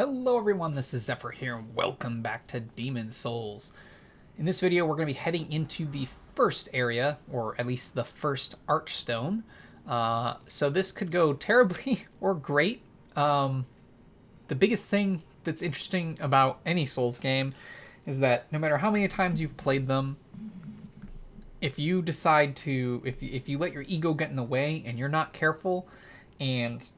Hello everyone, this is Xephyr here, and welcome back to Demon's Souls. In this video, we're going to be heading into the first area, or at least the first Archstone. So this could go terribly or great. The biggest thing that's interesting about any Souls game is that no matter how many times you've played them, if you decide to, if you let your ego get in the way and you're not careful, and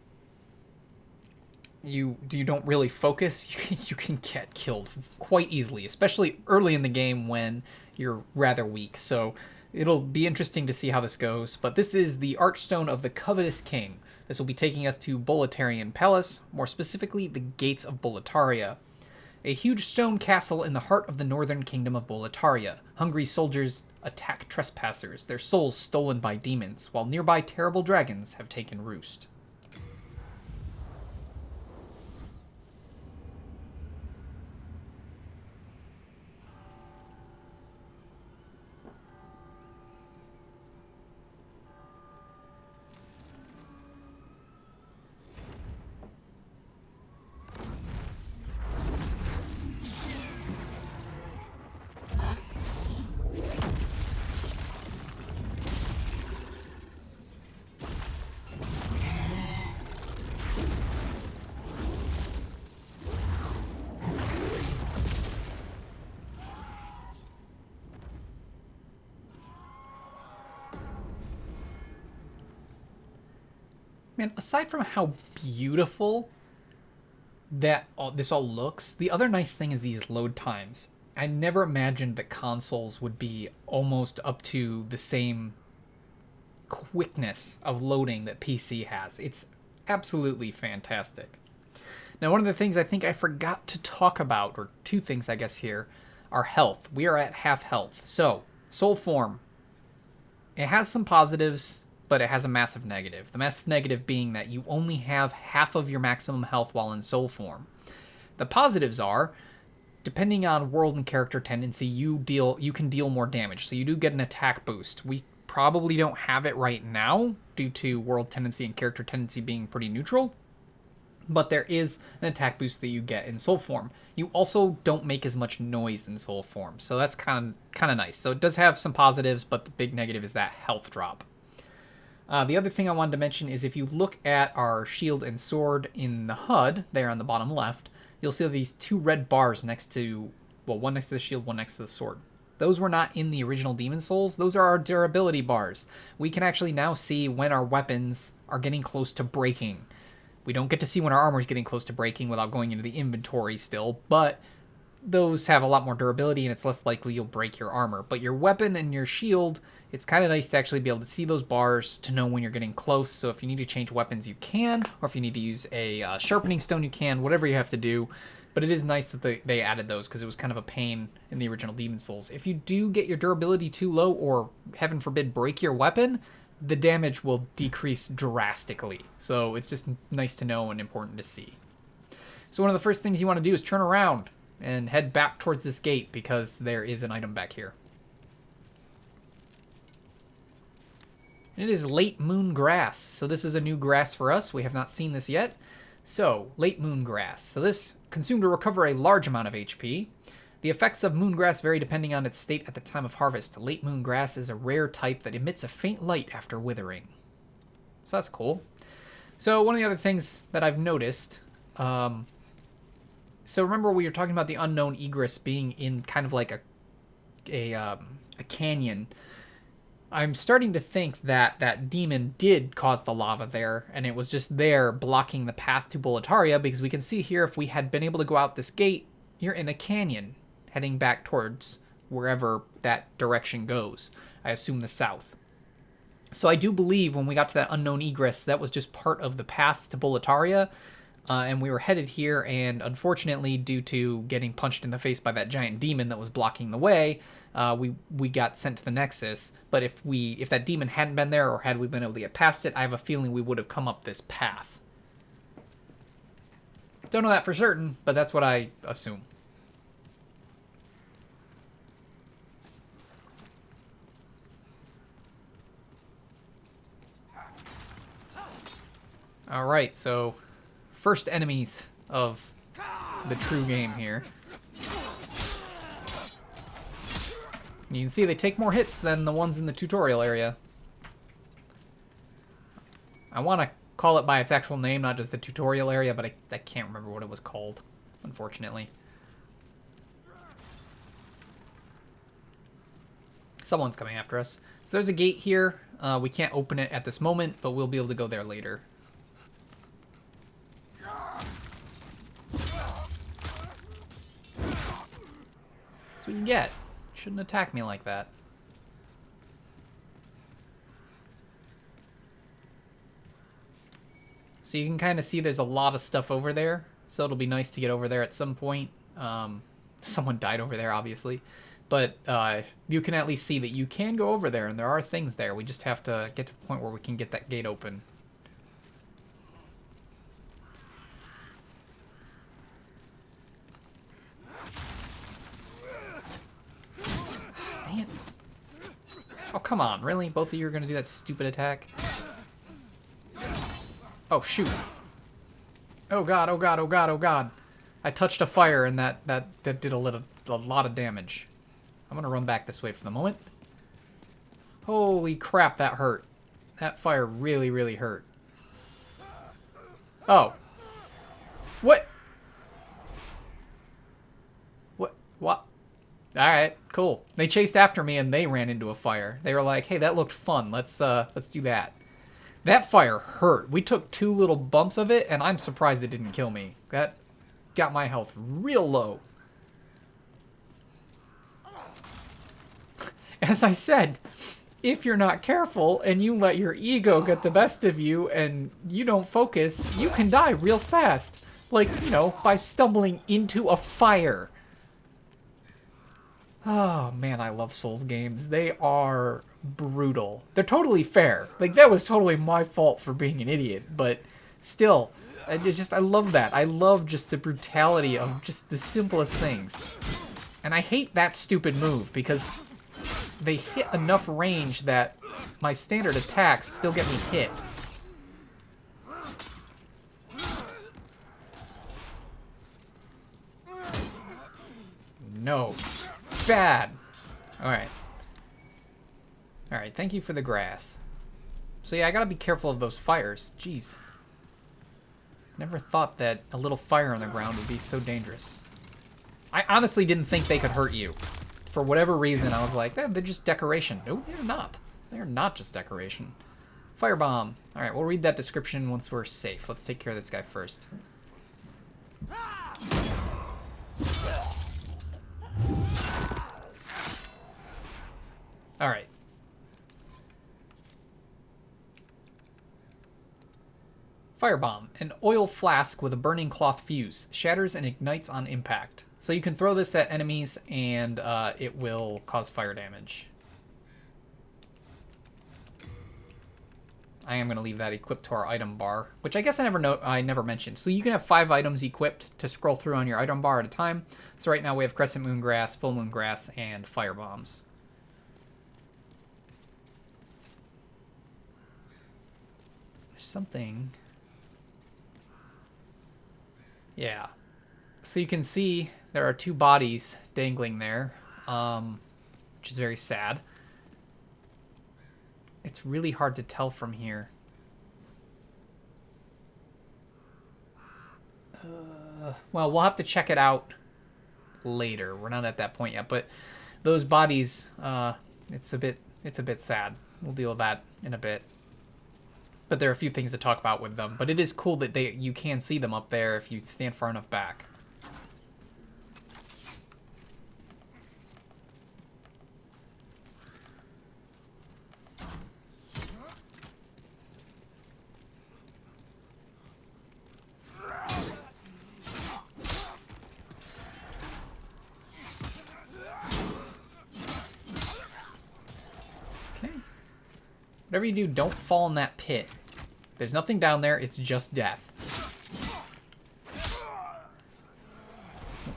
you don't really focus, you can get killed quite easily, especially early in the game when you're rather weak. So it'll be interesting to see how this goes. But this is the Archstone of the Covetous King. This will be taking us to Boletarian Palace, more specifically the Gates of Boletaria. A huge stone castle in the heart of the northern kingdom of Boletaria. Hungry soldiers attack trespassers, their souls stolen by demons, while nearby terrible dragons have taken roost. Man, aside from how beautiful this all looks, the other nice thing is these load times. I never imagined that consoles would be almost up to the same quickness of loading that PC has. It's absolutely fantastic. Now, one of the things I think I forgot to talk about, or two things I guess here, are health. We are at half health. So, soul form. It has some positives, but it has a massive negative. The massive negative being that you only have half of your maximum health while in soul form. The positives are, depending on world and character tendency, you can deal more damage, so you do get an attack boost. We probably don't have it right now due to world tendency and character tendency being pretty neutral, but there is an attack boost that you get in soul form. You also don't make as much noise in soul form, so that's kind of nice. So it does have some positives, but the big negative is that health drop. The other thing I wanted to mention is if you look at our shield and sword in the HUD, there on the bottom left, you'll see these two red bars next to, well, one next to the shield, one next to the sword. Those were not in the original Demon's Souls. Those are our durability bars. We can actually now see when our weapons are getting close to breaking. We don't get to see when our armor is getting close to breaking without going into the inventory still, but those have a lot more durability and it's less likely you'll break your armor. But your weapon and your shield, it's kind of nice to actually be able to see those bars to know when you're getting close. So if you need to change weapons, you can, or if you need to use a sharpening stone, you can, whatever you have to do. But it is nice that they added those because it was kind of a pain in the original Demon's Souls. If you do get your durability too low or, heaven forbid, break your weapon, the damage will decrease drastically. So it's just nice to know and important to see. So one of the first things you want to do is turn around and head back towards this gate because there is an item back here. It is late moon grass. So this is a new grass for us. We have not seen this yet. So, late moon grass. So this consumed to recover a large amount of HP. The effects of moon grass vary depending on its state at the time of harvest. Late moon grass is a rare type that emits a faint light after withering. So that's cool. So one of the other things that I've noticed, so remember we were talking about the unknown egress being in kind of like a canyon. I'm starting to think that that demon did cause the lava there, and it was just there blocking the path to Boletaria, because we can see here if we had been able to go out this gate, you're in a canyon heading back towards wherever that direction goes. I assume the south. So I do believe when we got to that unknown egress, that was just part of the path to Boletaria, and we were headed here, and unfortunately, due to getting punched in the face by that giant demon that was blocking the way, we got sent to the Nexus. But if that demon hadn't been there, or had we been able to get past it, I have a feeling we would have come up this path. Don't know that for certain, but that's what I assume. Alright, so first enemies of the true game here. You can see they take more hits than the ones in the tutorial area. I want to call it by its actual name, not just the tutorial area, but I can't remember what it was called, unfortunately. Someone's coming after us. So there's a gate here. We can't open it at this moment, but we'll be able to go there later. That's what you get. Shouldn't attack me like that. So you can kind of see there's a lot of stuff over there. So it'll be nice to get over there at some point. Someone died over there, obviously. But you can at least see that you can go over there, and there are things there. We just have to get to the point where we can get that gate open. Dang it. Oh, come on. Really? Both of you are going to do that stupid attack? Oh, shoot. Oh, God, oh, God, oh, God, oh, God. I touched a fire, and that did a lot of damage. I'm going to run back this way for the moment. Holy crap, that hurt. That fire really, really hurt. Oh. What? What? Alright, cool. They chased after me and they ran into a fire. They were like, hey, that looked fun. Let's do that. That fire hurt. We took 2 little bumps of it, and I'm surprised it didn't kill me. That got my health real low. As I said, if you're not careful and you let your ego get the best of you and you don't focus, you can die real fast. Like, you know, by stumbling into a fire. Oh, man, I love Souls games. They are brutal. They're totally fair. Like, that was totally my fault for being an idiot, but still, I love that. I love just the brutality of just the simplest things. And I hate that stupid move because they hit enough range that my standard attacks still get me hit. No. Bad. Alright. Alright, thank you for the grass. So yeah, I gotta be careful of those fires. Jeez. Never thought that a little fire on the ground would be so dangerous. I honestly didn't think they could hurt you. For whatever reason, I was like, they're just decoration. No, they're not. They're not just decoration. Firebomb. Alright, we'll read that description once we're safe. Let's take care of this guy first. Alright. Firebomb. An oil flask with a burning cloth fuse. Shatters and ignites on impact. So you can throw this at enemies, and it will cause fire damage. I am going to leave that equipped to our item bar, which I guess I never mentioned. So you can have 5 items equipped to scroll through on your item bar at a time. So right now we have Crescent Moon Grass, Full Moon Grass, and Fire Bombs. There's something... Yeah. So you can see there are 2 bodies dangling there, which is very sad. It's really hard to tell from here. Well, we'll have to check it out later. We're not at that point yet, but those bodies, it's a bit sad. We'll deal with that in a bit. But there are a few things to talk about with them. But it is cool that you can see them up there if you stand far enough back. Whatever you do, don't fall in that pit. There's nothing down there, it's just death.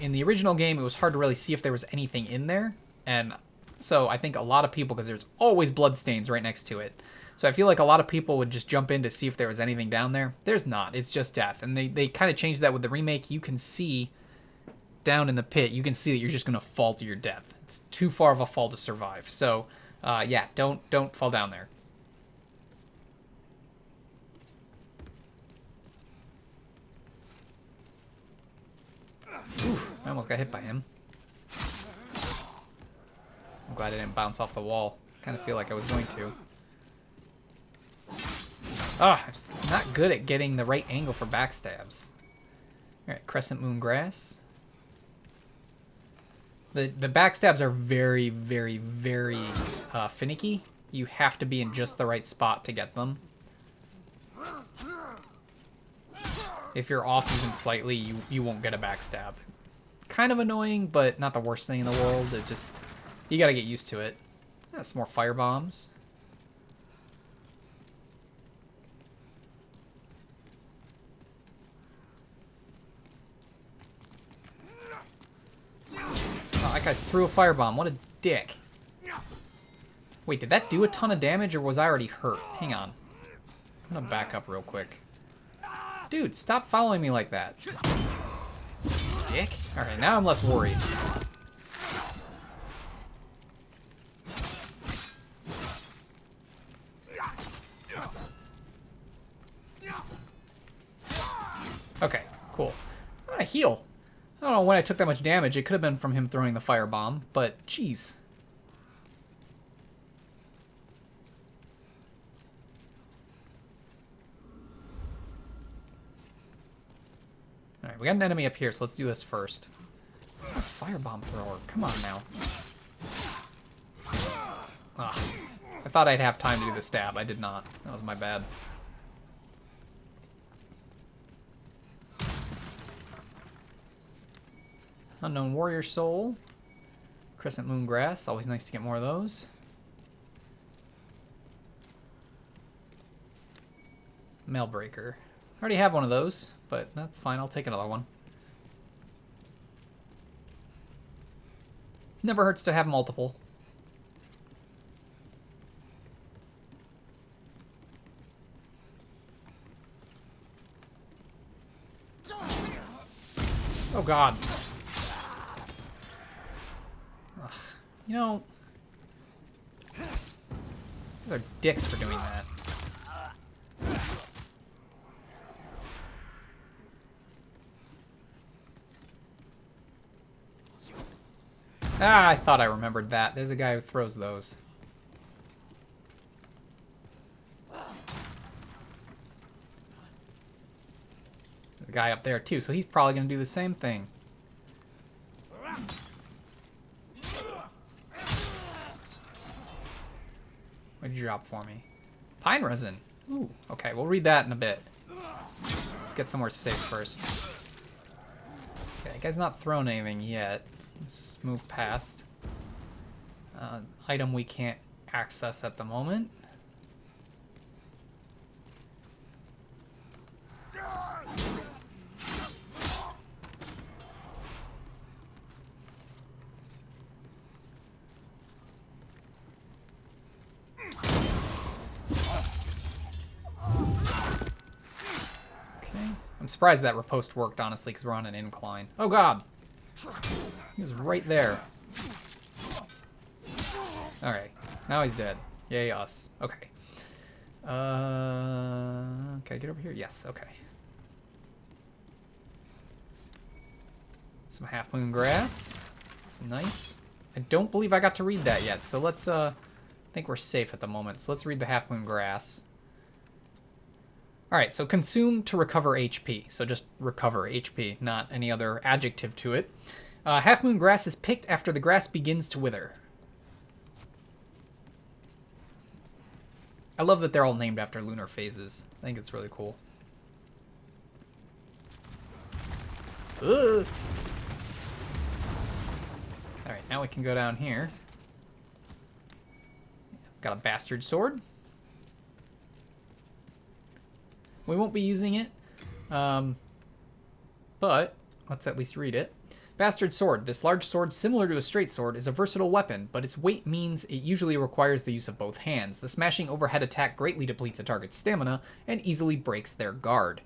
In the original game, it was hard to really see if there was anything in there. And so I think a lot of people, because there's always bloodstains right next to it. So I feel like a lot of people would just jump in to see if there was anything down there. There's not, it's just death. And they kind of changed that with the remake. You can see down in the pit, you can see that you're just going to fall to your death. It's too far of a fall to survive. So, yeah, don't fall down there. Ooh, I almost got hit by him. I'm glad I didn't bounce off the wall. Kind of feel like I was going to. Ah, I'm not good at getting the right angle for backstabs. Alright, Crescent Moon Grass. The backstabs are very, very, very finicky. You have to be in just the right spot to get them. If you're off even slightly, you won't get a backstab. Kind of annoying, but not the worst thing in the world. It just, you gotta get used to it. Some more fire bombs. Oh, that guy threw a firebomb. What a dick. Wait, did that do a ton of damage or was I already hurt? Hang on. I'm gonna back up real quick. Dude, stop following me like that. Dick. Alright, now I'm less worried. Okay, cool. I'm gonna heal. I don't know when I took that much damage. It could have been from him throwing the firebomb, but jeez. Alright, we got an enemy up here, so let's do this first. A firebomb thrower. Come on now. Ugh. I thought I'd have time to do the stab. I did not. That was my bad. Unknown Warrior Soul. Crescent Moon Grass. Always nice to get more of those. Mailbreaker. I already have one of those, but that's fine. I'll take another one. Never hurts to have multiple. Oh god. Ugh. You know, those are dicks for doing that. Ah, I thought I remembered that. There's a guy who throws those. The guy up there too, so he's probably going to do the same thing. What did you drop for me? Pine resin. Ooh, okay, we'll read that in a bit. Let's get somewhere safe first. Okay, that guy's not thrown anything yet. Let's just move past. Item we can't access at the moment. I'm surprised that riposte worked, honestly, because we're on an incline. Oh god! He was right there. Alright, now he's dead. Yay us. Okay. Can I get over here? Yes, okay. Some Half Moon Grass. That's nice. I don't believe I got to read that yet, so let's, I think we're safe at the moment, so let's read the Half Moon Grass. Alright, so consume to recover HP. So just recover HP, not any other adjective to it. Half Moon Grass is picked after the grass begins to wither. I love that they're all named after lunar phases. I think it's really cool. Ugh. Alright, now we can go down here. Got a bastard sword. We won't be using it, but let's at least read it. Bastard Sword. This large sword, similar to a straight sword, is a versatile weapon, but its weight means it usually requires the use of both hands. The smashing overhead attack greatly depletes a target's stamina and easily breaks their guard.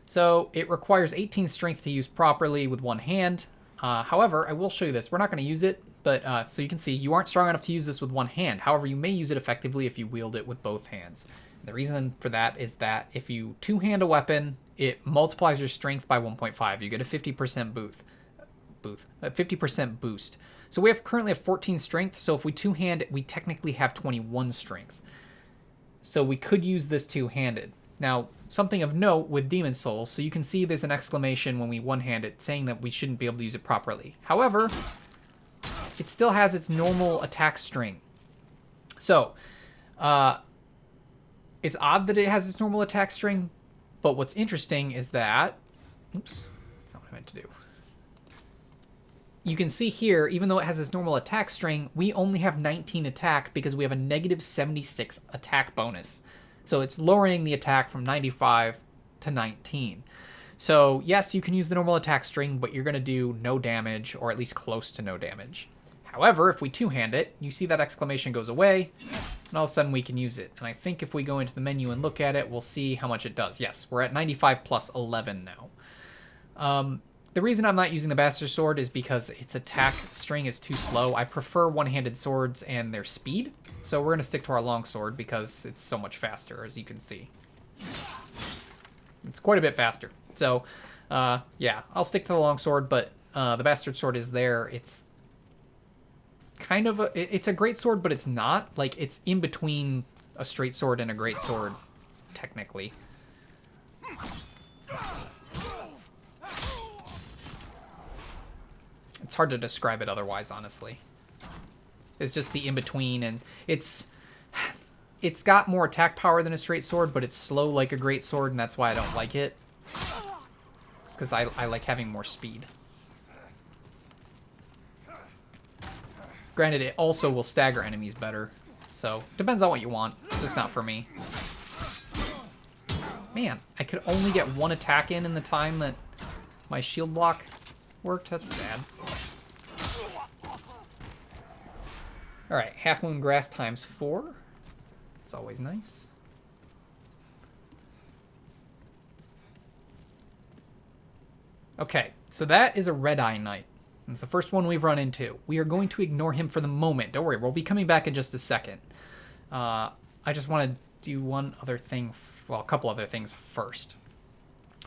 So it requires 18 strength to use properly with one hand, However, I will show you this. We're not going to use it, but so you can see you aren't strong enough to use this with one hand. However, you may use it effectively if you wield it with both hands. The reason for that is that if you two-hand a weapon, it multiplies your strength by 1.5. You get a 50% 50% boost. So we currently have 14 strength, so if we two-hand, we technically have 21 strength. So we could use this two-handed. Now, something of note with Demon Souls, so you can see there's an exclamation when we one-hand it saying that we shouldn't be able to use it properly. However, it still has its normal attack string. So, it's odd that it has its normal attack string, but what's interesting is that... Oops, that's not what I meant to do. You can see here, even though it has its normal attack string, we only have 19 attack because we have a negative 76 attack bonus. So it's lowering the attack from 95 to 19. So yes, you can use the normal attack string, but you're going to do no damage, or at least close to no damage. However, if we two-hand it, you see that exclamation goes away, and all of a sudden we can use it. And I think if we go into the menu and look at it, we'll see how much it does. Yes, we're at 95 plus 11 now. The reason I'm not using the Bastard Sword is because its attack string is too slow. I prefer one-handed swords and their speed, so we're going to stick to our longsword because it's so much faster, as you can see. It's quite a bit faster. So, yeah, I'll stick to the longsword, but the Bastard Sword is there. It's kind of it's a great sword, but it's not. Like, it's in between a straight sword and a great sword, technically. It's hard to describe it otherwise, honestly. It's just the in-between, and it's got more attack power than a straight sword, but it's slow like a great sword, and that's why I don't like it. It's because I like having more speed. Granted, it also will stagger enemies better, so depends on what you want. It's just not for me. Man, I could only get one attack in the time that my shield block worked. That's sad. Alright, Half Moon Grass times 4. It's always nice. Okay, so that is a Red-Eye Knight. It's the first one we've run into. We are going to ignore him for the moment. Don't worry, we'll be coming back in just a second. I just want to do one other thing, well, a couple other things first.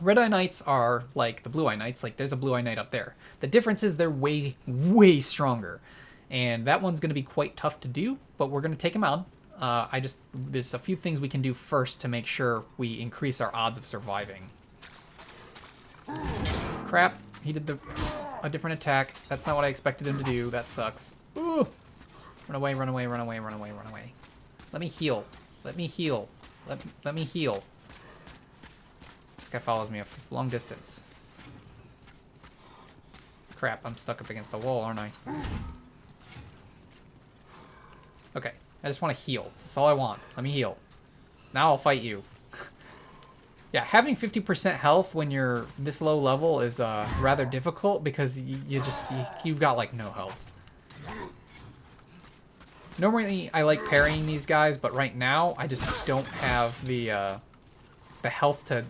Red-Eye Knights are like the Blue-Eye Knights. Like, there's a Blue-Eye Knight up there. The difference is they're way, way stronger. And that one's going to be quite tough to do, but we're going to take him out. There's a few things we can do first to make sure we increase our odds of surviving. Crap, he did a different attack. That's not what I expected him to do. That sucks. Ooh. Run away, run away, run away, run away, run away. Let me heal. Let me heal. Let me heal. This guy follows me a long distance. Crap, I'm stuck up against a wall, aren't I? Okay, I just want to heal. That's all I want. Let me heal. Now I'll fight you. Yeah, having 50% health when you're this low level is rather difficult because you've got like no health. Normally I like parrying these guys, but right now I just don't have the health to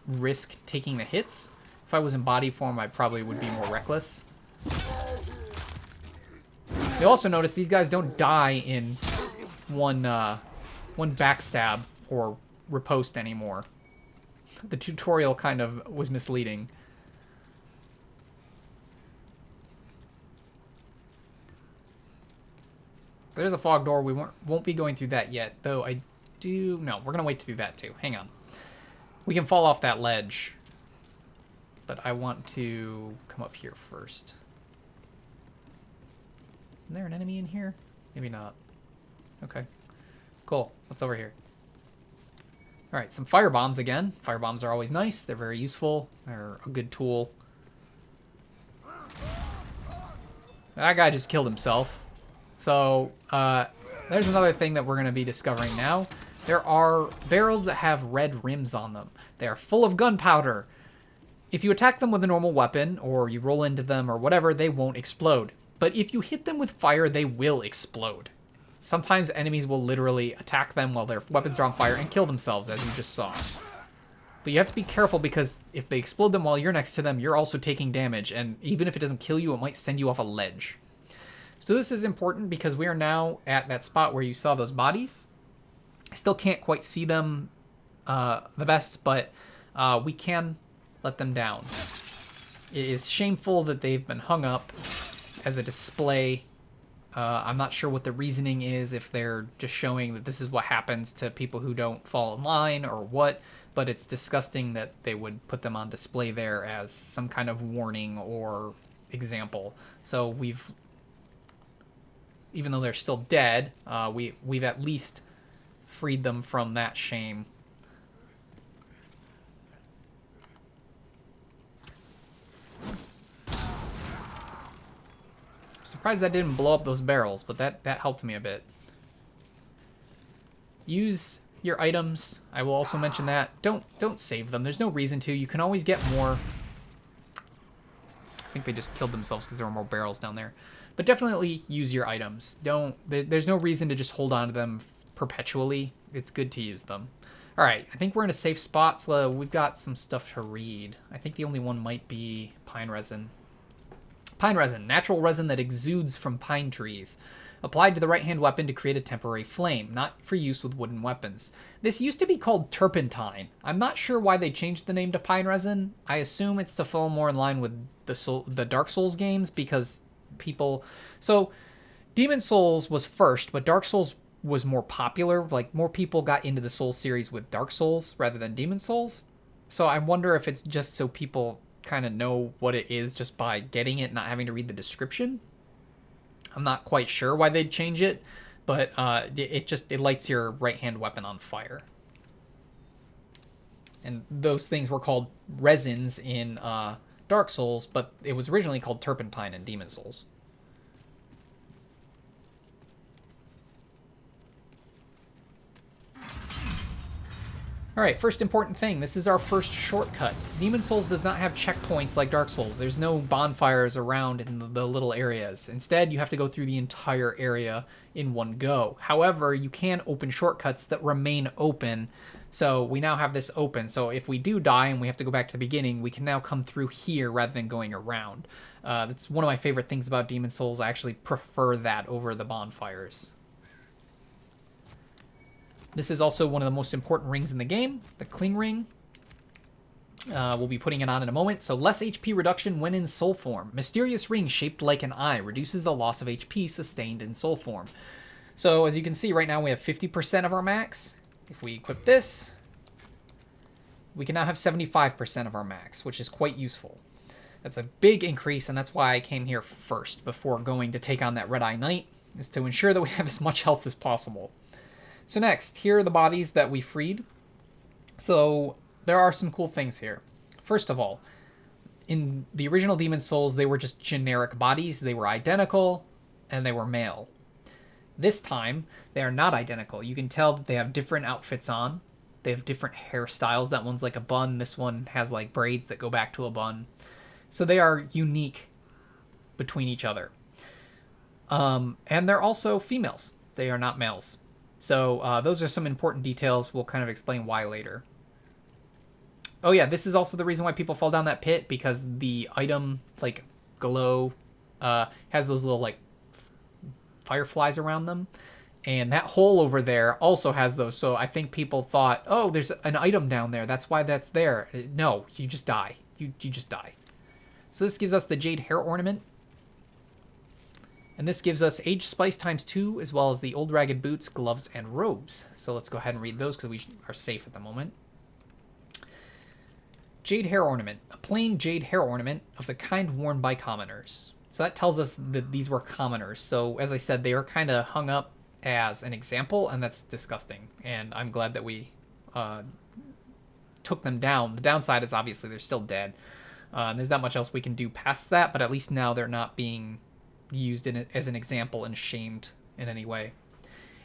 risk taking the hits. If I was in body form, I probably would be more reckless. You'll also notice these guys don't die in one backstab or riposte anymore. The tutorial kind of was misleading. There's a fog door. We won't be going through that yet, though I do... No, we're going to wait to do that too. Hang on. We can fall off that ledge. But I want to come up here first. Is there an enemy in here? Maybe not. Okay. Cool. What's over here? Alright, some fire bombs again. Fire bombs are always nice. They're very useful. They're a good tool. That guy just killed himself. So, there's another thing that we're going to be discovering now. There are barrels that have red rims on them. They are full of gunpowder. If you attack them with a normal weapon, or you roll into them or whatever, they won't explode. But if you hit them with fire, they will explode. Sometimes enemies will literally attack them while their weapons are on fire and kill themselves, as you just saw. But you have to be careful because if they explode them while you're next to them, you're also taking damage. And even if it doesn't kill you, it might send you off a ledge. So this is important because we are now at that spot where you saw those bodies. I still can't quite see them the best, but we can let them down. It is shameful that they've been hung up as a display. I'm not sure what the reasoning is, if they're just showing that this is what happens to people who don't fall in line or what, but it's disgusting that they would put them on display there as some kind of warning or example. So we've, even though they're still dead, we've at least freed them from that shame. Surprised that didn't blow up those barrels, but that helped me a bit. Use your items. I will also mention that. Don't save them. There's no reason to. You can always get more. I think they just killed themselves because there were more barrels down there. But definitely use your items. There's no reason to just hold on to them perpetually. It's good to use them. All right, I think we're in a safe spot. So we've got some stuff to read. I think the only one might be pine resin. Pine resin, natural resin that exudes from pine trees. Applied to the right-hand weapon to create a temporary flame, not for use with wooden weapons. This used to be called turpentine. I'm not sure why they changed the name to pine resin. I assume it's to fall more in line with the Dark Souls games because people... So, Demon Souls was first, but Dark Souls was more popular. Like, more people got into the Souls series with Dark Souls rather than Demon Souls. So I wonder if it's just so people kind of know what it is just by getting it, not having to read the description. I'm not quite sure why they'd change it, but it lights your right-hand weapon on fire. And those things were called resins in Dark Souls, but it was originally called turpentine in Demon Souls. Alright, first important thing. This is our first shortcut. Demon Souls does not have checkpoints like Dark Souls. There's no bonfires around in the little areas. Instead, you have to go through the entire area in one go. However, you can open shortcuts that remain open. So we now have this open. So if we do die and we have to go back to the beginning, we can now come through here rather than going around. That's one of my favorite things about Demon Souls. I actually prefer that over the bonfires. This is also one of the most important rings in the game, the Cling Ring. We'll be putting it on in a moment. So less HP reduction when in soul form. Mysterious ring shaped like an eye reduces the loss of HP sustained in soul form. So as you can see right now we have 50% of our max. If we equip this, we can now have 75% of our max, which is quite useful. That's a big increase, and that's why I came here first before going to take on that Red Eye Knight, is to ensure that we have as much health as possible. So next, here are the bodies that we freed. So there are some cool things here. First of all, in the original Demon Souls, they were just generic bodies. They were identical, and they were male. This time, they are not identical. You can tell that they have different outfits on. They have different hairstyles. That one's like a bun. This one has like braids that go back to a bun. So they are unique between each other. And they're also females. They are not males. So those are some important details. We'll kind of explain why later. Oh yeah, this is also the reason why people fall down that pit, because the item, like, glow, has those little, like, fireflies around them. And that hole over there also has those. So I think people thought, oh, there's an item down there. That's why that's there. No, you just die. You just die. So this gives us the Jade Hair Ornament. And this gives us Age Spice ×2, as well as the Old Ragged Boots, Gloves, and Robes. So let's go ahead and read those because we are safe at the moment. Jade Hair Ornament. A plain jade hair ornament of the kind worn by commoners. So that tells us that these were commoners. So as I said, they are kind of hung up as an example, and that's disgusting. And I'm glad that we took them down. The downside is obviously they're still dead. And there's not much else we can do past that, but at least now they're not being used as an example and shamed in any way.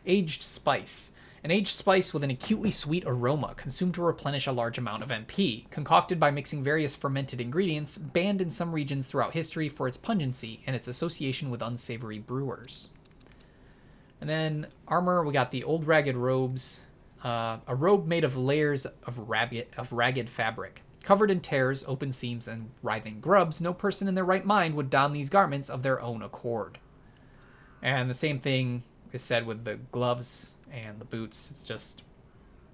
Aged Spice. An aged spice with an acutely sweet aroma, consumed to replenish a large amount of MP, concocted by mixing various fermented ingredients, banned in some regions throughout history for its pungency and its association with unsavory brewers. And then armor, we got the Old Ragged Robes. A robe made of layers of ragged fabric. Covered in tears, open seams, and writhing grubs, no person in their right mind would don these garments of their own accord. And the same thing is said with the gloves and the boots. It's just,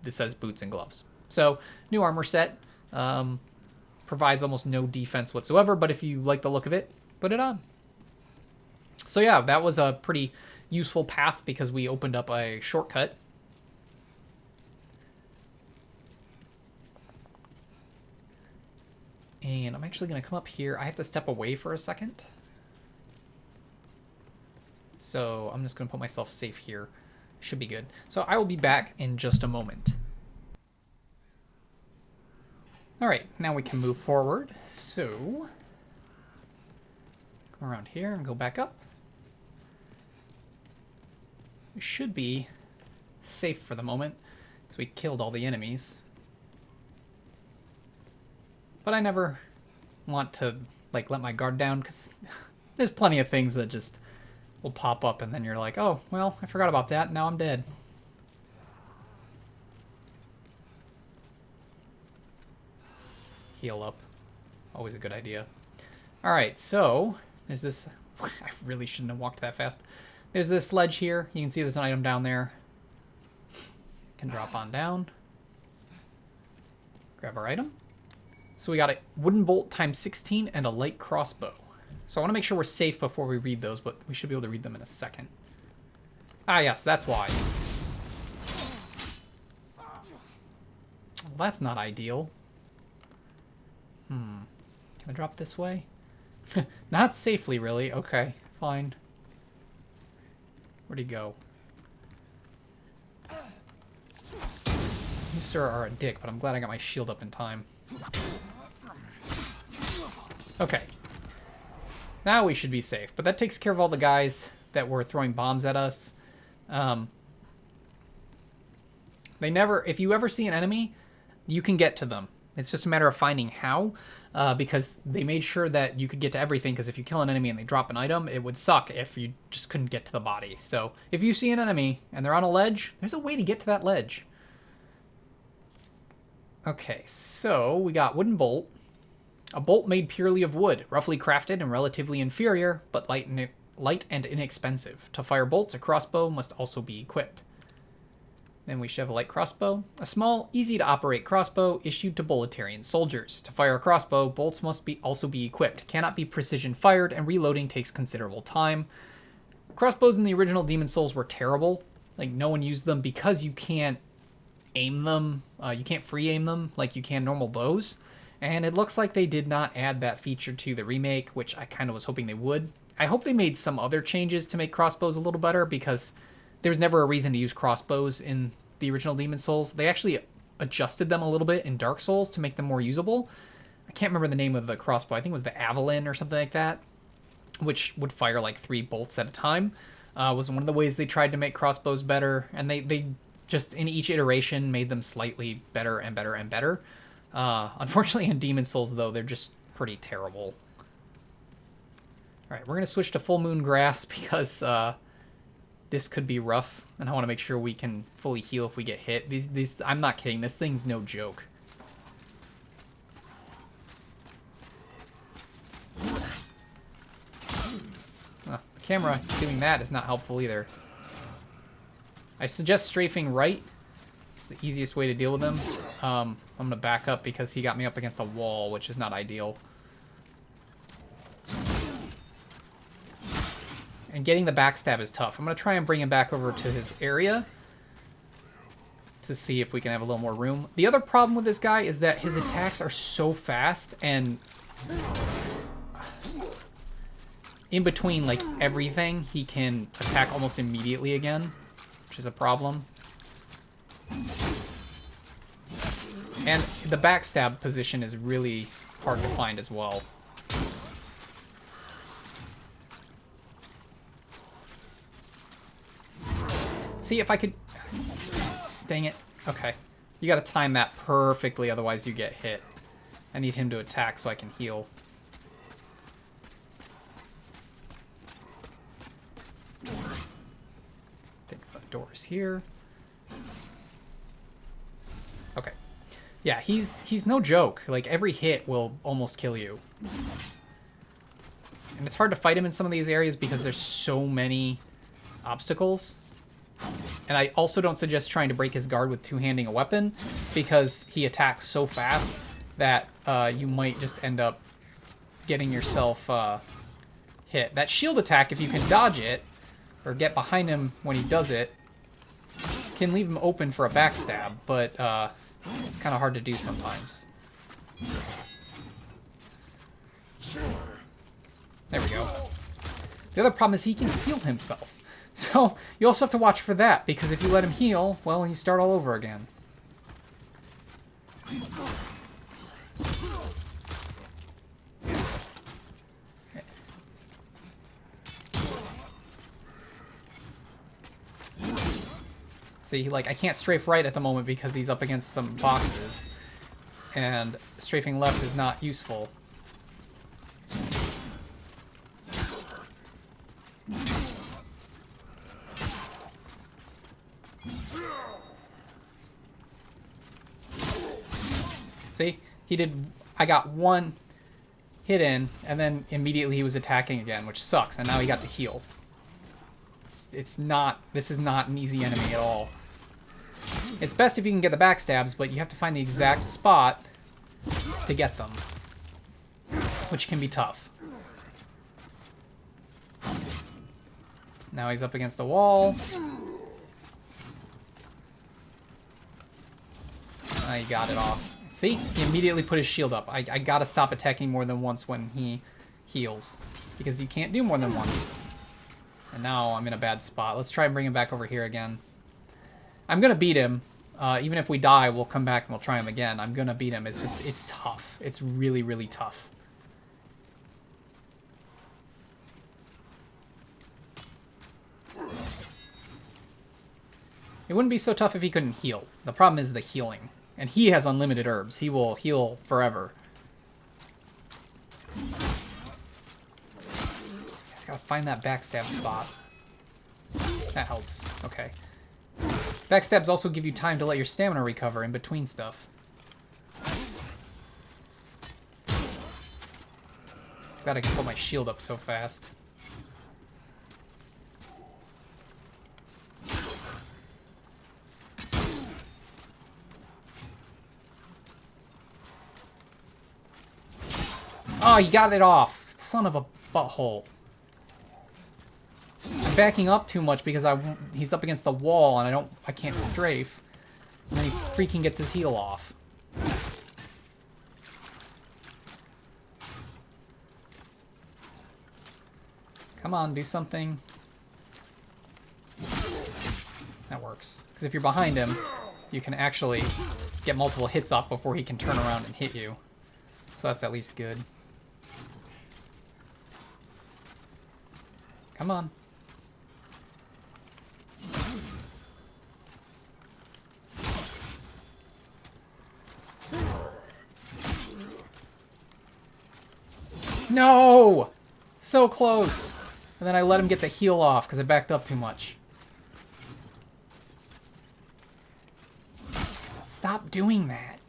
this says boots and gloves. So, new armor set. Provides almost no defense whatsoever, but if you like the look of it, put it on. So yeah, that was a pretty useful path because we opened up a shortcut. And I'm actually going to come up here. I have to step away for a second. So I'm just going to put myself safe here. Should be good. So I will be back in just a moment. All right, now we can move forward. So go around here and go back up. We should be safe for the moment, so we killed all the enemies. But I never want to like let my guard down because there's plenty of things that just will pop up and then you're like, oh, well, I forgot about that. Now I'm dead. Heal up. Always a good idea. All right, so is this... I really shouldn't have walked that fast. There's this ledge here. You can see there's an item down there. Can drop on down. Grab our item. So we got a wooden bolt times 16 and a light crossbow. So I want to make sure we're safe before we read those, but we should be able to read them in a second. Ah, yes, that's why. Well, that's not ideal. Can I drop this way? Not safely, really. Okay, fine. Where'd he go? You, sir, are a dick, but I'm glad I got my shield up in time. Okay. Now we should be safe. But that takes care of all the guys that were throwing bombs at us. They never... If you ever see an enemy, you can get to them. It's just a matter of finding how, because they made sure that you could get to everything, because if you kill an enemy and they drop an item, it would suck if you just couldn't get to the body. So if you see an enemy and they're on a ledge, there's a way to get to that ledge. Okay, so we got wooden bolt. A bolt made purely of wood, roughly crafted and relatively inferior, but light and inexpensive. To fire bolts, a crossbow must also be equipped. Then we should have a light crossbow. A small, easy-to-operate crossbow issued to Boletarian soldiers. To fire a crossbow, bolts must also be equipped. Cannot be precision-fired, and reloading takes considerable time. Crossbows in the original Demon Souls were terrible. Like, no one used them because you can't aim them. You can't free-aim them like you can normal bows. And it looks like they did not add that feature to the remake, which I kind of was hoping they would. I hope they made some other changes to make crossbows a little better, because there's never a reason to use crossbows in the original Demon Souls. They actually adjusted them a little bit in Dark Souls to make them more usable. I can't remember the name of the crossbow. I think it was the Avalon or something like that, which would fire like 3 bolts at a time. Was one of the ways they tried to make crossbows better, and they just in each iteration made them slightly better and better and better. Unfortunately, in Demon Souls, though, they're just pretty terrible. All right, we're going to switch to Full Moon Grass because this could be rough, and I want to make sure we can fully heal if we get hit. These I'm not kidding. This thing's no joke. The camera doing that is not helpful either. I suggest strafing right. It's the easiest way to deal with him. I'm going to back up because he got me up against a wall, which is not ideal. And getting the backstab is tough. I'm going to try and bring him back over to his area to see if we can have a little more room. The other problem with this guy is that his attacks are so fast, and in between like everything, he can attack almost immediately again, which is a problem. And the backstab position is really hard to find as well. See if I could... Dang it. Okay. You gotta time that perfectly, otherwise you get hit. I need him to attack so I can heal. Think the door's here. Okay. Yeah, he's no joke. Like, every hit will almost kill you. And it's hard to fight him in some of these areas because there's so many obstacles. And I also don't suggest trying to break his guard with two-handing a weapon because he attacks so fast that you might just end up getting yourself hit. That shield attack, if you can dodge it or get behind him when he does it, can leave him open for a backstab, but it's kind of hard to do sometimes. There we go. The other problem is he can heal himself. So you also have to watch for that, because if you let him heal, well, you start all over again. See, like, I can't strafe right at the moment because he's up against some boxes. And strafing left is not useful. See? He did... I got one hit in, and then immediately he was attacking again, which sucks, and now he got to heal. It's not... This is not an easy enemy at all. It's best if you can get the backstabs, but you have to find the exact spot to get them, which can be tough. Now he's up against a wall. I got it off. See? He immediately put his shield up. I gotta stop attacking more than once when he heals, because you can't do more than once. And now I'm in a bad spot. Let's try and bring him back over here again. I'm gonna beat him. Even if we die, we'll come back and we'll try him again. I'm gonna beat him. It's just, it's tough. It's really, really tough. It wouldn't be so tough if he couldn't heal. The problem is the healing. And he has unlimited herbs. He will heal forever. Gotta find that backstab spot. That helps. Okay. Backstabs also give you time to let your stamina recover in between stuff. Glad I can put my shield up so fast. Oh, you got it off. Son of a butthole. I'm backing up too much because he's up against the wall and I can't strafe. And then he freaking gets his heal off. Come on, do something. That works. Because if you're behind him, you can actually get multiple hits off before he can turn around and hit you. So that's at least good. Come on. No! So close! And then I let him get the heal off because I backed up too much. Stop doing that.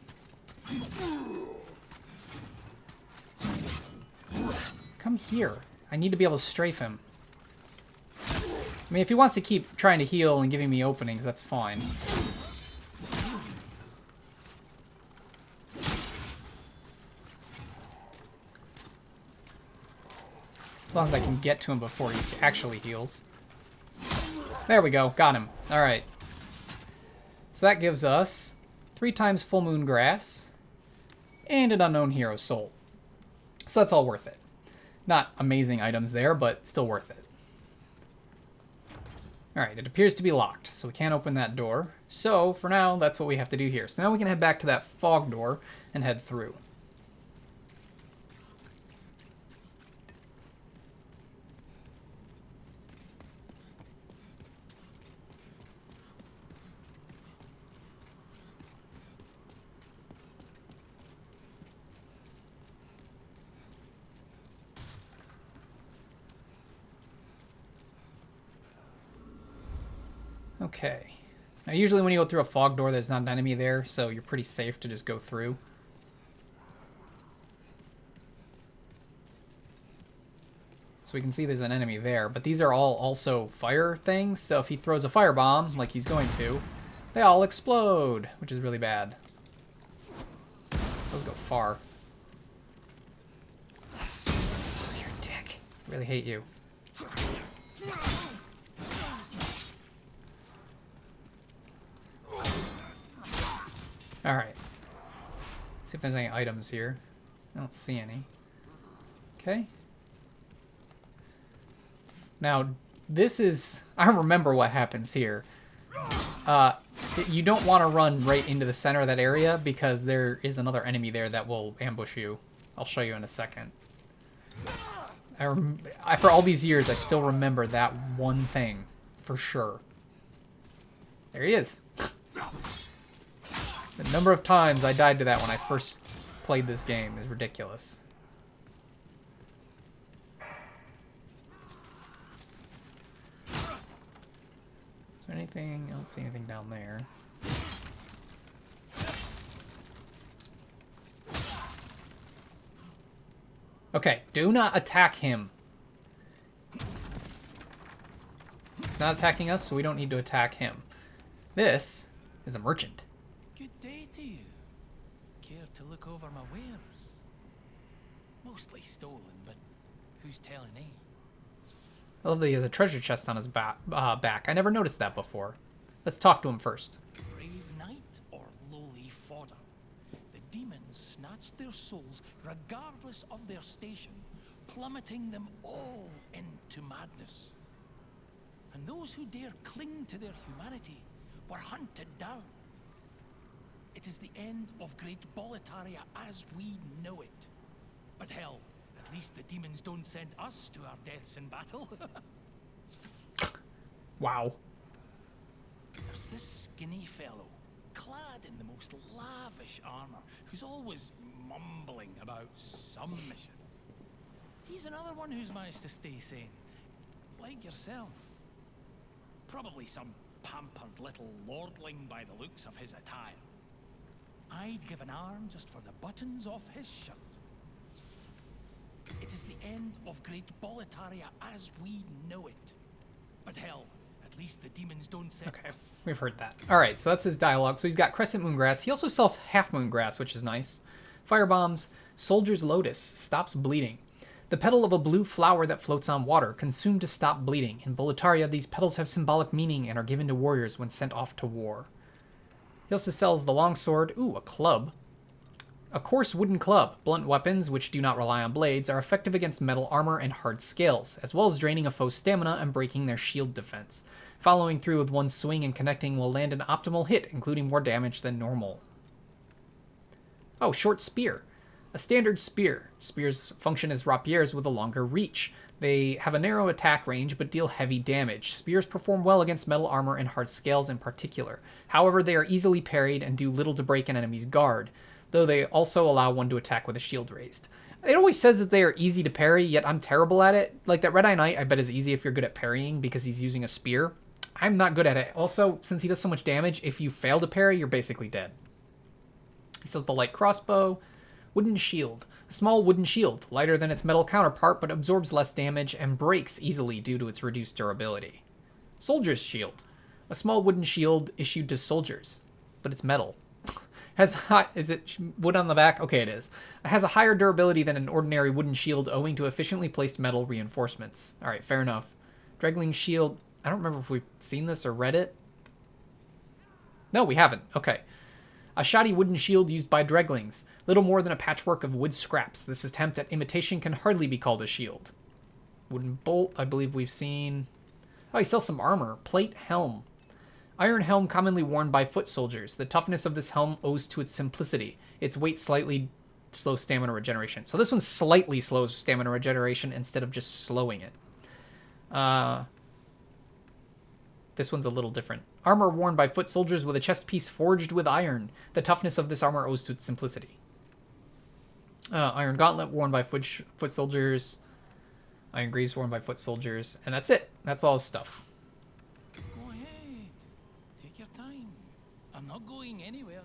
Come here. I need to be able to strafe him. I mean, if he wants to keep trying to heal and giving me openings, that's fine. As long as I can get to him before he actually heals. There we go. Got him. Alright. So that gives us 3 times Full Moon Grass and an Unknown Hero Soul. So that's all worth it. Not amazing items there, but still worth it. Alright, it appears to be locked, so we can't open that door. So, for now, that's what we have to do here. So now we can head back to that fog door and head through. Okay. Now, usually when you go through a fog door, there's not an enemy there, so you're pretty safe to just go through. So we can see there's an enemy there, but these are all also fire things, so if he throws a firebomb, like he's going to, they all explode, which is really bad. Those go far. Oh, you're a dick. I really hate you. Alright. See if there's any items here. I don't see any. Okay. Now, this is... I remember what happens here. You don't want to run right into the center of that area because there is another enemy there that will ambush you. I'll show you in a second. For all these years, I still remember that one thing for sure. There he is. The number of times I died to that when I first played this game is ridiculous. Is there anything? I don't see anything down there. Okay, do not attack him. He's not attacking us, so we don't need to attack him. This is a merchant. Good day to you. Care to look over my wares? Mostly stolen, but who's telling eh? I love that he has a treasure chest on his back. I never noticed that before. Let's talk to him first. Brave knight or lowly fodder? The demons snatched their souls regardless of their station, plummeting them all into madness. And those who dare cling to their humanity were hunted down. It is the end of Great Boletaria as we know it. But hell, at least the demons don't send us to our deaths in battle. Wow. There's this skinny fellow, clad in the most lavish armor, who's always mumbling about some mission. He's another one who's managed to stay sane, like yourself. Probably some pampered little lordling by the looks of his attire. I'd give an arm just for the buttons off his shirt. It is the end of Great Boletaria as we know it. But hell, at least the demons don't say... Okay, we've heard that. Alright, so that's his dialogue. So he's got Crescent Moongrass. He also sells Half Moongrass, which is nice. Firebombs. Soldier's Lotus. Stops bleeding. The petal of a blue flower that floats on water, consumed to stop bleeding. In Boletaria, these petals have symbolic meaning and are given to warriors when sent off to war. He also sells the longsword. Ooh, a club. A coarse wooden club. Blunt weapons, which do not rely on blades, are effective against metal armor and hard scales, as well as draining a foe's stamina and breaking their shield defense. Following through with one swing and connecting will land an optimal hit, including more damage than normal. Oh, short spear. A standard spear. Spears function as rapiers with a longer reach. They have a narrow attack range, but deal heavy damage. Spears perform well against metal armor and hard scales in particular. However, they are easily parried and do little to break an enemy's guard, though they also allow one to attack with a shield raised. It always says that they are easy to parry, yet I'm terrible at it. Like that Red Eye Knight, I bet is easy if you're good at parrying because he's using a spear. I'm not good at it. Also, since he does so much damage, if you fail to parry, you're basically dead. He sells the light crossbow. Wooden shield. A small wooden shield, lighter than its metal counterpart, but absorbs less damage and breaks easily due to its reduced durability. Soldier's shield. A small wooden shield issued to soldiers, but it's metal. Is it wood on the back? Okay, it is. It has a higher durability than an ordinary wooden shield owing to efficiently placed metal reinforcements. Alright, fair enough. Dregling shield. I don't remember if we've seen this or read it. No, we haven't. Okay. A shoddy wooden shield used by Dreglings. Little more than a patchwork of wood scraps. This attempt at imitation can hardly be called a shield. Wooden bolt, I believe we've seen. Oh, he sells some armor. Plate, helm. Iron helm commonly worn by foot soldiers. The toughness of this helm owes to its simplicity. Its weight slightly slows stamina regeneration. So this one slightly slows stamina regeneration instead of just slowing it. This one's a little different. Armor worn by foot soldiers with a chest piece forged with iron. The toughness of this armor owes to its simplicity. Iron gauntlet worn by foot soldiers. Iron greaves worn by foot soldiers. And that's it. That's all his stuff. Go ahead. Take your time. I'm not going anywhere.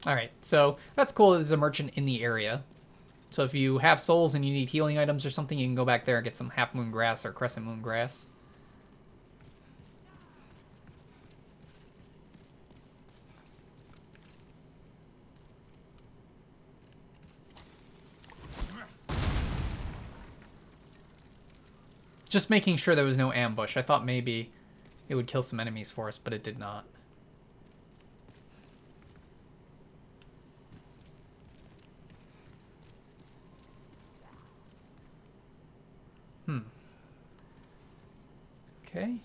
Alright, so that's cool. There's a merchant in the area. So if you have souls and you need healing items or something, you can go back there and get some half moon grass or crescent moon grass. Just making sure there was no ambush. I thought maybe it would kill some enemies for us, but it did not. Okay.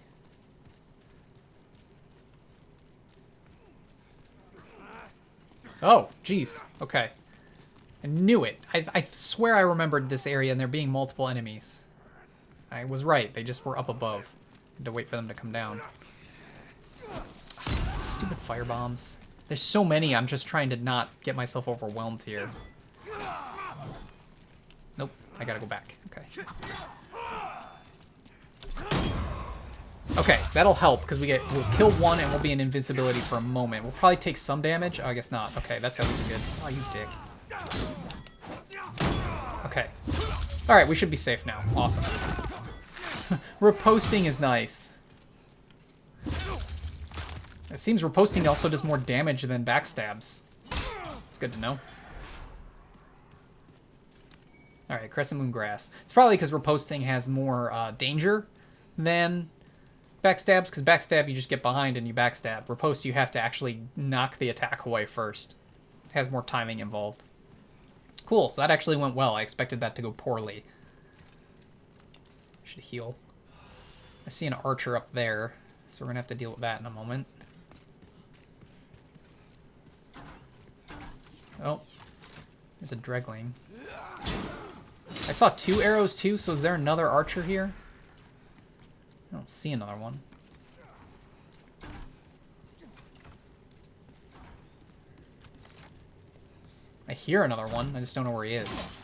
Oh, jeez. Okay. I knew it. I swear I remembered this area and there being multiple enemies. I was right. They just were up above. Had to wait for them to come down. Stupid fire bombs. There's so many. I'm just trying to not get myself overwhelmed here. Nope. I gotta go back. Okay. Okay, that'll help because we'll kill one and we'll be in invincibility for a moment. We'll probably take some damage. Oh, I guess not. Okay, that's at least good. Oh, you dick. Okay. All right, we should be safe now. Awesome. Riposting is nice. It seems riposting also does more damage than backstabs. It's good to know. All right, Crescent Moon Grass. It's probably because riposting has more danger than backstabs, because backstab you just get behind and you backstab. Riposte you have to actually knock the attack away first. It has more timing involved. Cool, so that actually went well. I expected that to go poorly. Should heal. I see an archer up there, so we're gonna have to deal with that in a moment. Oh, there's a Dregling. I saw 2 arrows too, so is there another archer here? I don't see another one. I hear another one, I just don't know where he is.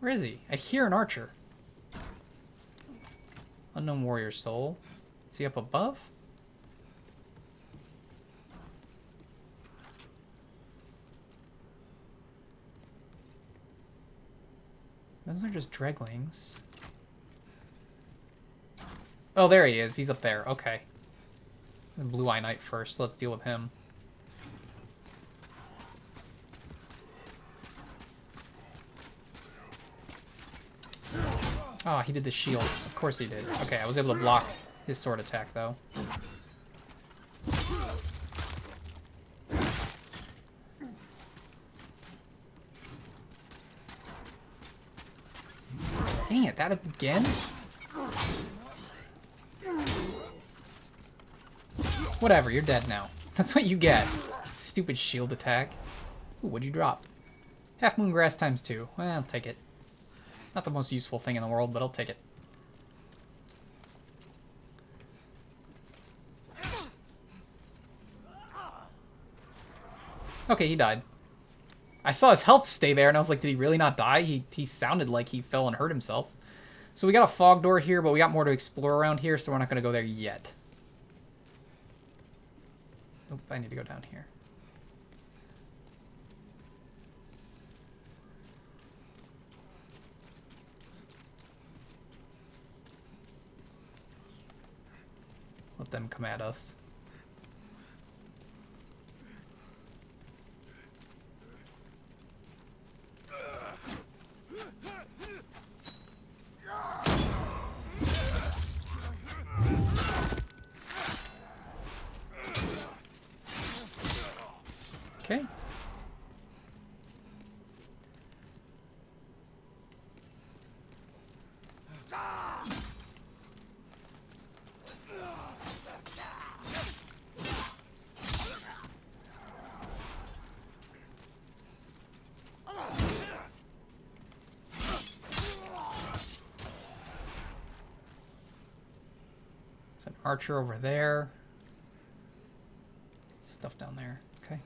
Where is he? I hear an archer. Unknown warrior soul. Is he up above? Those are just Dreglings. Oh, there he is. He's up there. Okay. The Blue Eye Knight first. Let's deal with him. Oh, he did the shield. Of course he did. Okay, I was able to block his sword attack, though. Dang it, that again? Whatever, you're dead now. That's what you get. Stupid shield attack. Ooh, what'd you drop? Half Moon Grass times 2. Well, I'll take it. Not the most useful thing in the world, but I'll take it. Okay, he died. I saw his health stay there, and I was like, did he really not die? He sounded like he fell and hurt himself. So we got a fog door here, but we got more to explore around here, so we're not going to go there yet. Nope, I need to go down here. Let them come at us. Okay. There's an archer over there. Stuff down there. Okay.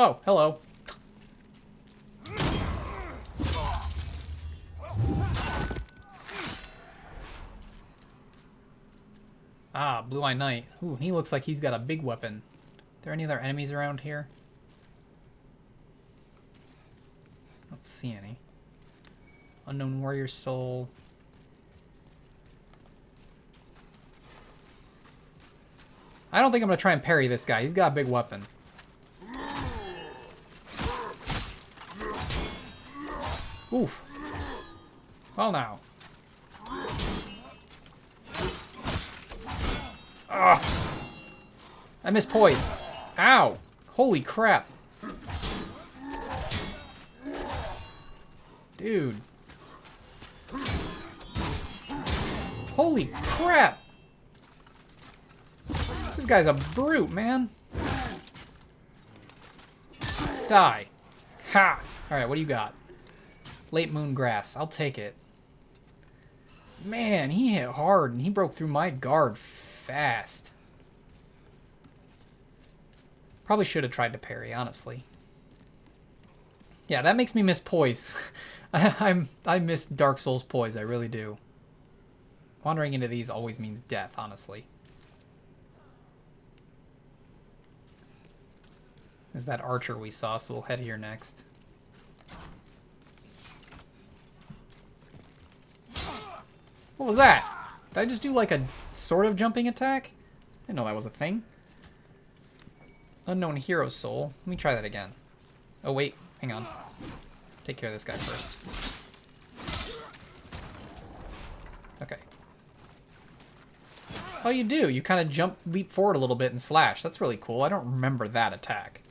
Oh, hello. Ah, Blue Eye Knight. Ooh, he looks like he's got a big weapon. Are there any other enemies around here? Don't see any. Unknown Warrior Soul. I don't think I'm going to try and parry this guy. He's got a big weapon. Oof. Well, now. Ugh. I missed poise. Ow. Holy crap. Dude. Holy crap. This guy's a brute, man. Die. Ha. Alright, what do you got? Late Moon Grass. I'll take it. Man, he hit hard and he broke through my guard fast. Probably should have tried to parry, honestly. Yeah, that makes me miss poise. I miss Dark Souls poise, I really do. Wandering into these always means death, honestly. There's that archer we saw, so we'll head here next. What was that? Did I just do like a sort of jumping attack? I didn't know that was a thing. Unknown Hero Soul. Let me try that again. Oh wait, hang on. Take care of this guy first. Okay. Oh, you do. You kind of leap forward a little bit and slash. That's really cool. I don't remember that attack.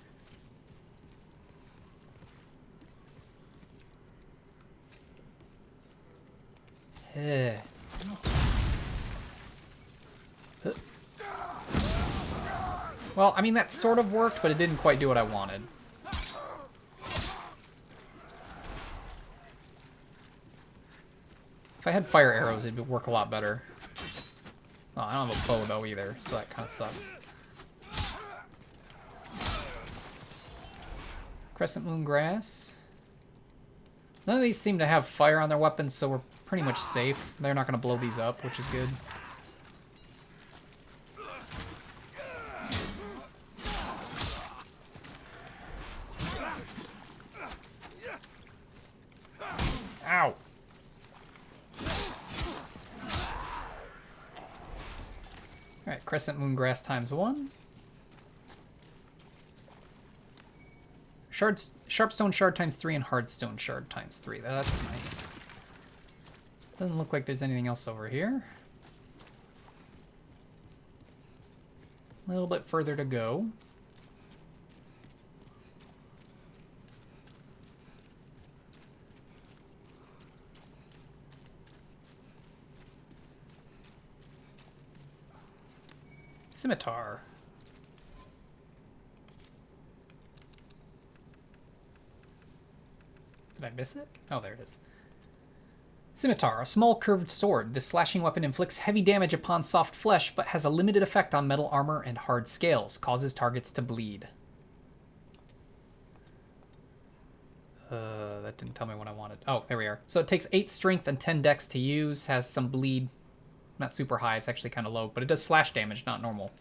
Well, I mean, that sort of worked, but it didn't quite do what I wanted. If I had fire arrows, it would work a lot better. Oh, I don't have a bow, though, either, so that kind of sucks. Crescent Moon Grass. None of these seem to have fire on their weapons, so we're pretty much safe. They're not going to blow these up, which is good. Ow! Alright, Crescent Moon Grass times 1. Sharpstone Shard times 3 and Hardstone Shard times 3. That's nice. Doesn't look like there's anything else over here. A little bit further to go. Scimitar. Did I miss it? Oh, there it is. Scimitar, a small curved sword. This slashing weapon inflicts heavy damage upon soft flesh, but has a limited effect on metal armor and hard scales. Causes targets to bleed. That didn't tell me what I wanted. Oh, there we are. So it takes 8 strength and 10 dex to use. Has some bleed. Not super high, it's actually kind of low, but it does slash damage, not normal.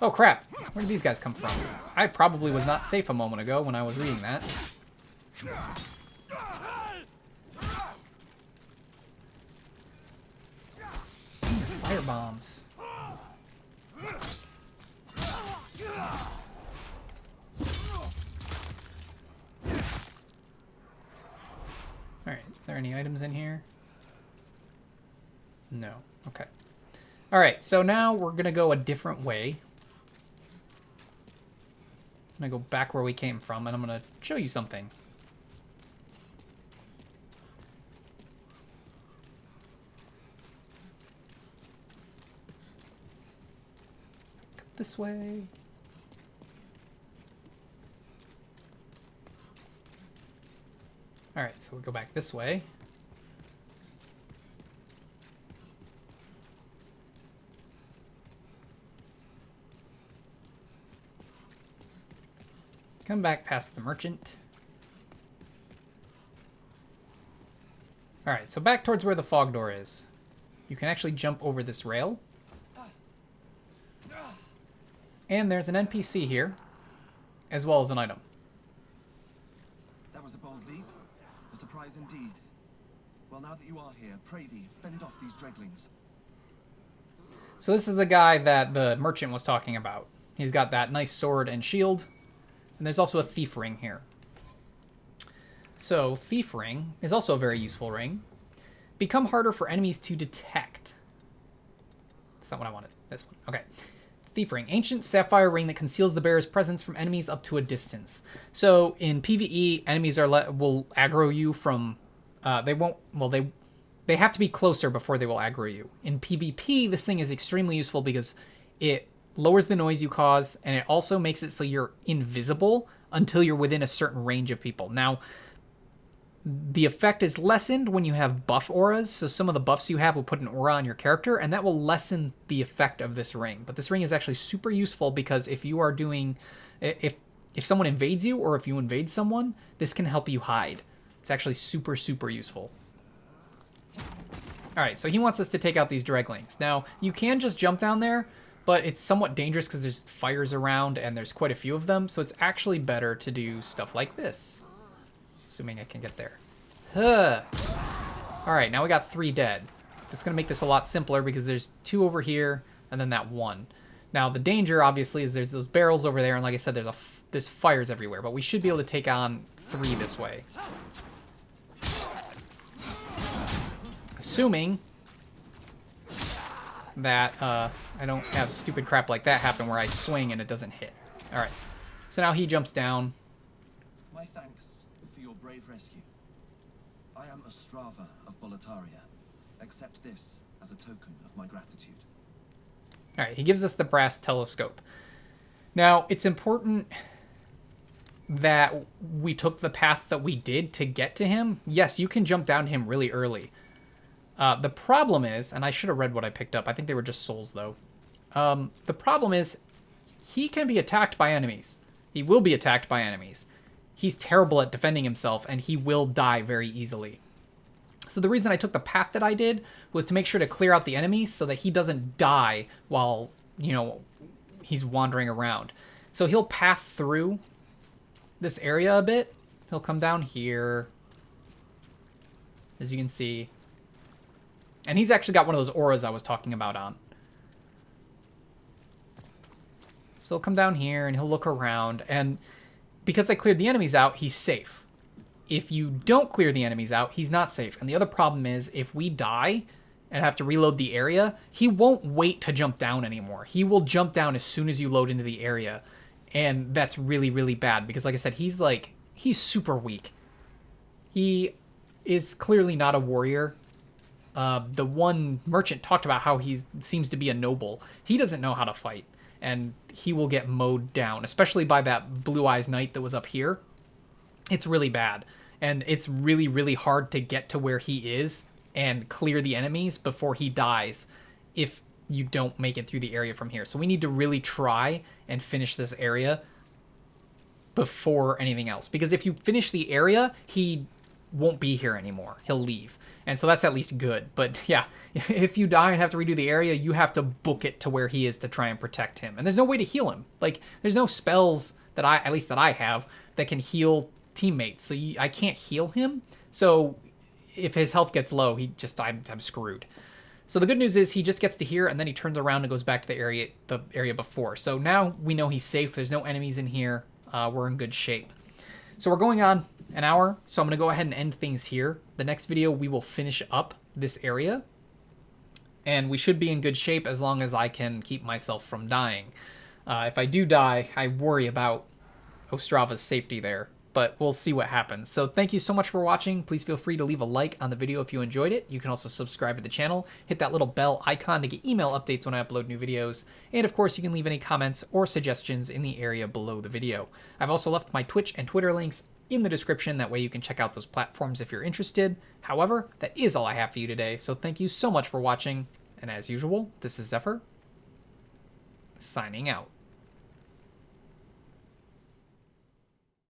Oh crap, where did these guys come from? I probably was not safe a moment ago when I was reading that. Fire bombs. Alright, are there any items in here? No. Okay. Alright, so now we're going to go a different way. I'm going to go back where we came from, and I'm going to show you something. This way. Alright, so we'll go back this way. Come back past the merchant. Alright, so back towards where the fog door is. you can actually jump over this rail. And there's an NPC here, as well as an item. That was a bold leap. A surprise indeed. Well, now that you are here, pray thee, fend off these dreglings. So this is the guy that the merchant was talking about. He's got that nice sword and shield. And there's also a thief ring here. So thief ring is also a very useful ring. Become harder for enemies to detect. That's not what I wanted. This one. Okay. Thief ring. Ancient sapphire ring that conceals the bearer's presence from enemies up to a distance. So in PvE, enemies will aggro you from... they won't... Well, they have to be closer before they will aggro you. In PvP, this thing is extremely useful because it lowers the noise you cause, and it also makes it so you're invisible until you're within a certain range of people. Now, the effect is lessened when you have buff auras, so some of the buffs you have will put an aura on your character, and that will lessen the effect of this ring. But this ring is actually super useful because if you are doing... If someone invades you, or if you invade someone, this can help you hide. It's actually super, super useful. Alright, so he wants us to take out these dreglings. Now, you can just jump down there, but it's somewhat dangerous because there's fires around and there's quite a few of them, so it's actually better to do stuff like this. Assuming I can get there. Alright, now we got 3 dead. That's going to make this a lot simpler because there's 2 over here and then that 1. Now, the danger, obviously, is there's those barrels over there, and like I said, there's fires everywhere, but we should be able to take on 3 this way. Assuming that I don't have stupid crap like that happen where I swing and it doesn't hit. Alright, so now he jumps down. My thanks for your brave rescue. I am Ostrava of Boletaria. Accept this as a token of my gratitude. Alright, he gives us the brass telescope. Now, it's important that we took the path that we did to get to him. Yes, you can jump down to him really early. The problem is, and I should have read what I picked up. I think they were just souls, though. The problem is, he can be attacked by enemies. He will be attacked by enemies. He's terrible at defending himself, and he will die very easily. So the reason I took the path that I did was to make sure to clear out the enemies so that he doesn't die while, you know, he's wandering around. So he'll path through this area a bit. He'll come down here, as you can see. And he's actually got one of those auras I was talking about on. So he'll come down here and he'll look around. And because I cleared the enemies out, he's safe. If you don't clear the enemies out, he's not safe. And the other problem is, if we die and have to reload the area, he won't wait to jump down anymore. He will jump down as soon as you load into the area. And that's really, really bad. Because like I said, he's super weak. He is clearly not a warrior. The one merchant talked about how he seems to be a noble. He doesn't know how to fight, and he will get mowed down, especially by that Blue Eyes Knight that was up here. It's really bad, and it's really, really hard to get to where he is and clear the enemies before he dies if you don't make it through the area from here. So we need to really try and finish this area before anything else, because if you finish the area, he won't be here anymore. He'll leave. And so that's at least good. But yeah, if you die and have to redo the area, you have to book it to where he is to try and protect him. And there's no way to heal him. Like, there's no spells that at least that I have, that can heal teammates. So I can't heal him. So if his health gets low, I'm screwed. So the good news is he just gets to here, and then he turns around and goes back to the area before. So now we know he's safe. There's no enemies in here. We're in good shape. So we're going on an hour, so I'm going to go ahead and end things here. The next video, we will finish up this area, and we should be in good shape as long as I can keep myself from dying. If I do die, I worry about Ostrava's safety there, but we'll see what happens. So thank you so much for watching. Please feel free to leave a like on the video if you enjoyed it. You can also subscribe to the channel, hit that little bell icon to get email updates when I upload new videos, and of course you can leave any comments or suggestions in the area below the video. I've also left my Twitch and Twitter links in the description. That way you can check out those platforms if you're interested. However, that is all I have for you today, so thank you so much for watching, and as usual, this is Xephyr, signing out.